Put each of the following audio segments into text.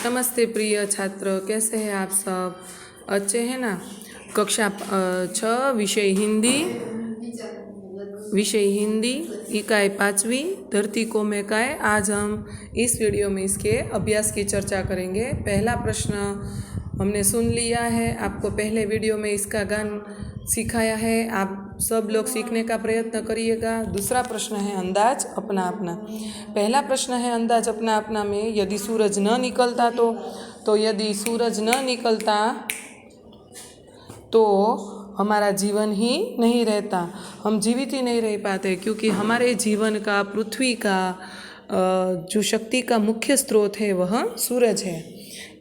नमस्ते प्रिय छात्र, कैसे हैं आप सब? अच्छे हैं ना? कक्षा 6 विषय हिंदी इकाई 5वीं धरती को में काय। आज हम इस वीडियो में इसके अभ्यास की चर्चा करेंगे। पहला प्रश्न हमने सुन लिया है, आपको पहले वीडियो में इसका गान सिखाया है, आप सब लोग सीखने का प्रयत्न करिएगा। दूसरा प्रश्न है अंदाज अपना अपना। पहला प्रश्न है अंदाज अपना अपना में यदि सूरज न निकलता तो यदि सूरज न निकलता तो हमारा जीवन ही नहीं रहता, हम जीवित ही नहीं रह पाते, क्योंकि हमारे जीवन का, पृथ्वी का जो शक्ति का मुख्य स्रोत है वह सूरज है।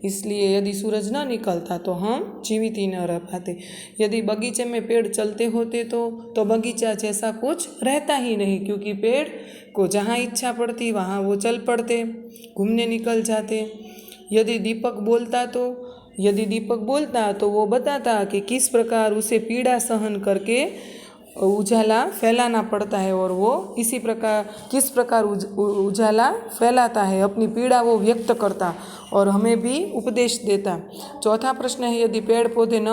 इसलिए यदि सूरज न निकलता तो हम जीवित ही न रह पाते। यदि बगीचे में पेड़ चलते होते तो बगीचा जैसा कुछ रहता ही नहीं, क्योंकि पेड़ को जहाँ इच्छा पड़ती वहाँ वो चल पड़ते, घूमने निकल जाते। यदि दीपक बोलता तो वो बताता कि किस प्रकार उसे पीड़ा सहन करके उजाला फैलाना पड़ता है, और वो किस प्रकार उजाला फैलाता है, अपनी पीड़ा वो व्यक्त करता और हमें भी उपदेश देता। चौथा प्रश्न है यदि पेड़ पौधे न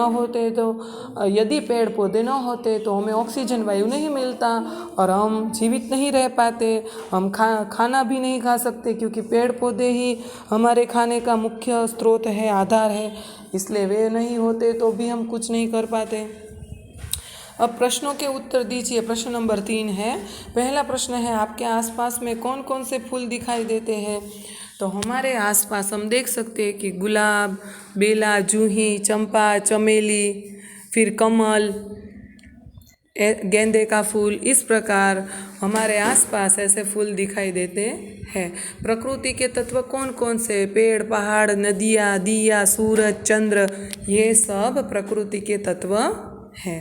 होते तो हमें ऑक्सीजन वायु नहीं मिलता और हम जीवित नहीं रह पाते, हम खाना भी नहीं खा सकते, क्योंकि पेड़ पौधे ही हमारे खाने का मुख्य स्रोत है, आधार है। इसलिए वे नहीं होते तो भी हम कुछ नहीं कर पाते। अब प्रश्नों के उत्तर दीजिए। प्रश्न नंबर 3 है। पहला प्रश्न है आपके आसपास में कौन कौन से फूल दिखाई देते हैं? तो हमारे आसपास हम देख सकते हैं कि गुलाब, बेला, जूही, चंपा, चमेली, फिर कमल, गेंदे का फूल, इस प्रकार हमारे आसपास ऐसे फूल दिखाई देते हैं। प्रकृति के तत्व कौन कौन से? पेड़, पहाड़, नदियाँ, दिया, सूरज, चंद्र, ये सब प्रकृति के तत्व है।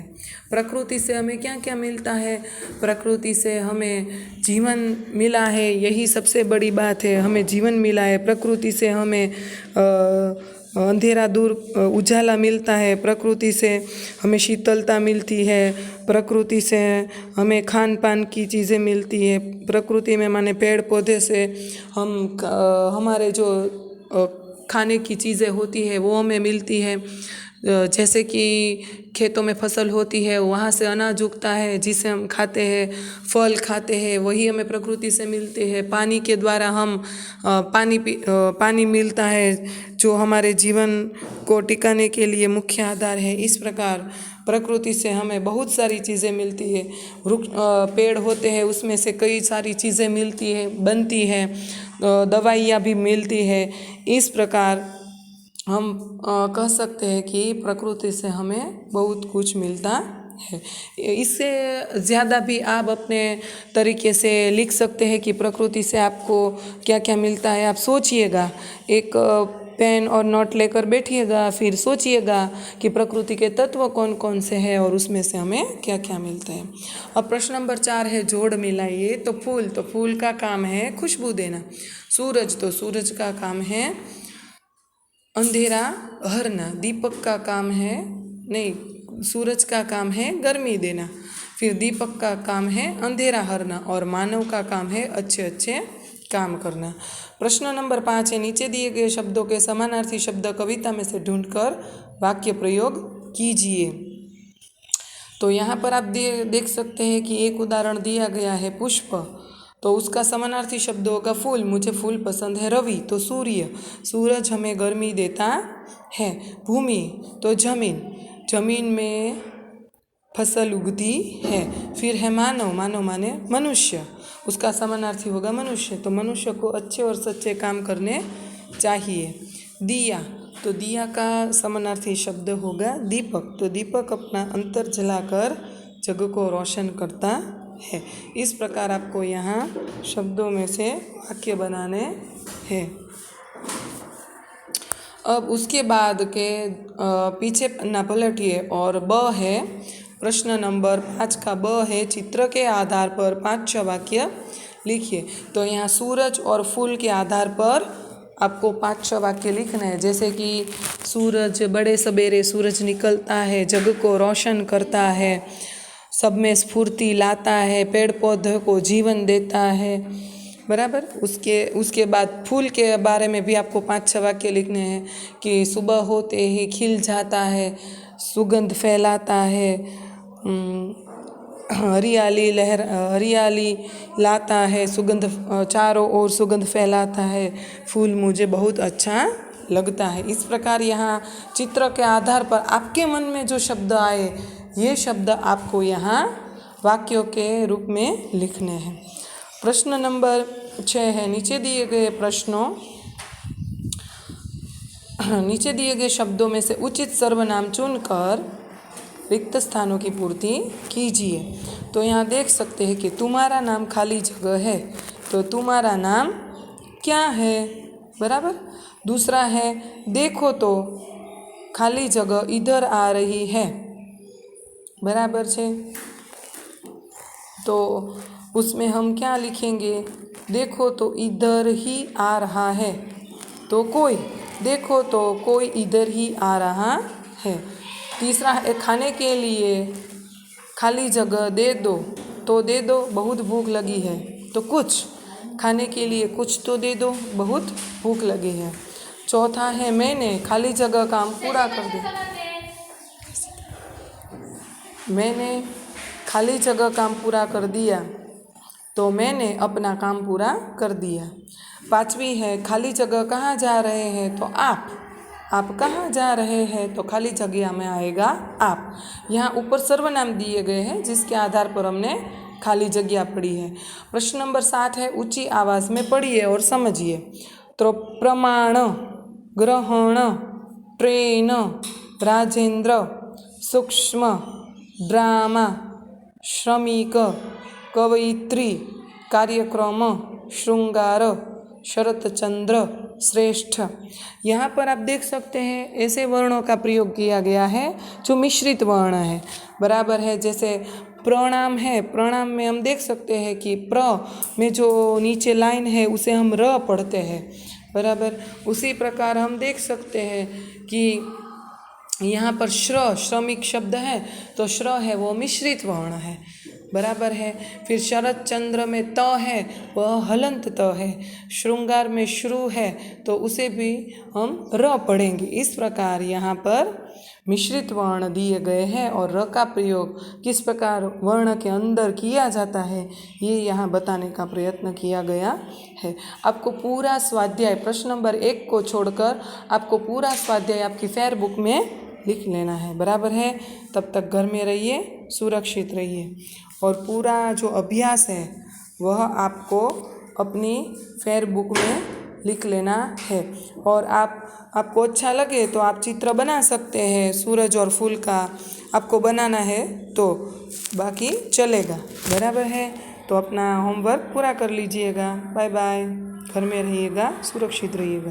प्रकृति से हमें क्या क्या मिलता है? प्रकृति से हमें जीवन मिला है, यही सबसे बड़ी बात है। हमें जीवन मिला है, प्रकृति से हमें अंधेरा दूर उजाला मिलता है, प्रकृति से हमें शीतलता मिलती है, प्रकृति से हमें खान पान की चीज़ें मिलती है, प्रकृति में माने पेड़ पौधे से हमारे जो खाने की चीज़ें होती है वो हमें मिलती है। जैसे कि खेतों में फसल होती है, वहाँ से अनाज उगता है जिसे हम खाते हैं, फल खाते हैं, वही हमें प्रकृति से मिलते हैं। पानी के द्वारा हम पानी मिलता है, जो हमारे जीवन को टिकाने के लिए मुख्य आधार है। इस प्रकार प्रकृति से हमें बहुत सारी चीज़ें मिलती है। पेड़ होते हैं, उसमें से कई सारी चीज़ें मिलती है, बनती है, दवाइयाँ भी मिलती है। इस प्रकार हम कह सकते हैं कि प्रकृति से हमें बहुत कुछ मिलता है। इससे ज़्यादा भी आप अपने तरीके से लिख सकते हैं कि प्रकृति से आपको क्या क्या मिलता है। आप सोचिएगा, एक पेन और नोट लेकर बैठिएगा, फिर सोचिएगा कि प्रकृति के तत्व कौन कौन से हैं और उसमें से हमें क्या क्या मिलता है। अब प्रश्न नंबर 4 है जोड़ मिलाइए। तो फूल का काम है खुशबू देना। सूरज का काम है अंधेरा हरना। दीपक का काम है, नहीं, सूरज का काम है गर्मी देना। फिर दीपक का काम है अंधेरा हरना, और मानव का काम है अच्छे अच्छे काम करना। प्रश्न नंबर 5 है नीचे दिए गए शब्दों के समानार्थी शब्द कविता में से ढूंढकर वाक्य प्रयोग कीजिए। तो यहाँ पर आप देख सकते हैं कि एक उदाहरण दिया गया है पुष्प, तो उसका समानार्थी शब्द होगा फूल। मुझे फूल पसंद है। रवि तो सूरज हमें गर्मी देता है। भूमि तो जमीन में फसल उगती है। फिर है मानव माने मनुष्य, उसका समानार्थी होगा मनुष्य, तो मनुष्य को अच्छे और सच्चे काम करने चाहिए। दिया तो दिया का समानार्थी शब्द होगा दीपक, तो दीपक अपना अंतर जलाकर जग को रोशन करता है। इस प्रकार आपको यहाँ शब्दों में से वाक्य बनाने हैं। अब उसके बाद के पीछे पन्ना पलटिए और ब है प्रश्न नंबर 5 का ब है चित्र के आधार पर 5 वाक्य लिखिए। तो यहाँ सूरज और फूल के आधार पर आपको 5 वाक्य लिखना है। जैसे कि सूरज, बड़े सवेरे सूरज निकलता है, जग को रोशन करता है, सब में स्फूर्ति लाता है, पेड़ पौधों को जीवन देता है, बराबर। उसके बाद फूल के बारे में भी आपको 5-6 वाक्य लिखने हैं कि सुबह होते ही खिल जाता है, सुगंध फैलाता है, हरियाली लाता है, सुगंध चारों ओर सुगंध फैलाता है, फूल मुझे बहुत अच्छा लगता है। इस प्रकार यहाँ चित्र के आधार पर आपके मन में जो शब्द आए, ये शब्द आपको यहाँ वाक्यों के रूप में लिखने हैं। प्रश्न नंबर 6 है, नीचे दिए गए शब्दों में से उचित सर्वनाम चुनकर रिक्त स्थानों की पूर्ति कीजिए। तो यहाँ देख सकते हैं कि तुम्हारा नाम खाली जगह है, तो तुम्हारा नाम क्या है, बराबर। दूसरा है, देखो तो खाली जगह इधर आ रही है, बराबर है। तो उसमें हम क्या लिखेंगे, देखो तो इधर ही आ रहा है, तो कोई, देखो तो कोई इधर ही आ रहा है। तीसरा है, खाने के लिए खाली जगह दे दो, तो दे दो, बहुत भूख लगी है, तो कुछ, खाने के लिए कुछ तो दे दो, बहुत भूख लगी है। चौथा है, मैंने खाली जगह काम पूरा कर दिया, मैंने खाली जगह काम पूरा कर दिया, तो मैंने अपना काम पूरा कर दिया। पांचवी है, खाली जगह कहाँ जा रहे हैं, तो आप कहाँ जा रहे हैं, तो खाली जगह में आएगा आप। यहाँ ऊपर सर्वनाम दिए गए हैं जिसके आधार पर हमने खाली जगह पढ़ी है। प्रश्न नंबर 7 है, ऊंची आवाज़ में पढ़िए और समझिए। तो प्रमाण, ग्रहण, ट्रेन, राजेंद्र, सूक्ष्म, ड्रामा, श्रमिक, कवयित्री, कार्यक्रम, श्रृंगार, शरतचंद्र, श्रेष्ठ। यहाँ पर आप देख सकते हैं ऐसे वर्णों का प्रयोग किया गया है जो मिश्रित वर्ण है, बराबर है। जैसे प्रणाम है, प्रणाम में हम देख सकते हैं कि प्र में जो नीचे लाइन है उसे हम र पढ़ते हैं, बराबर। उसी प्रकार हम देख सकते हैं कि यहाँ पर श्रमिक शब्द है, तो श्र है वो मिश्रित वर्ण है, बराबर है। फिर शरद चंद्र में त है वह हलंत त है, श्रृंगार में श्रु है तो उसे भी हम र पढ़ेंगे। इस प्रकार यहाँ पर मिश्रित वर्ण दिए गए हैं और र का प्रयोग किस प्रकार वर्ण के अंदर किया जाता है ये यहाँ बताने का प्रयत्न किया गया है। आपको पूरा स्वाध्याय प्रश्न नंबर 1 को छोड़कर आपको पूरा स्वाध्याय आपकी फेयर बुक में लिख लेना है, बराबर है। तब तक घर में रहिए, सुरक्षित रहिए और पूरा जो अभ्यास है वह आपको अपनी फेयर बुक में लिख लेना है। और आपको अच्छा लगे तो आप चित्र बना सकते हैं, सूरज और फूल का आपको बनाना है तो बाकी चलेगा, बराबर है। तो अपना होमवर्क पूरा कर लीजिएगा। बाय बाय, घर में रहिएगा, सुरक्षित रहिएगा।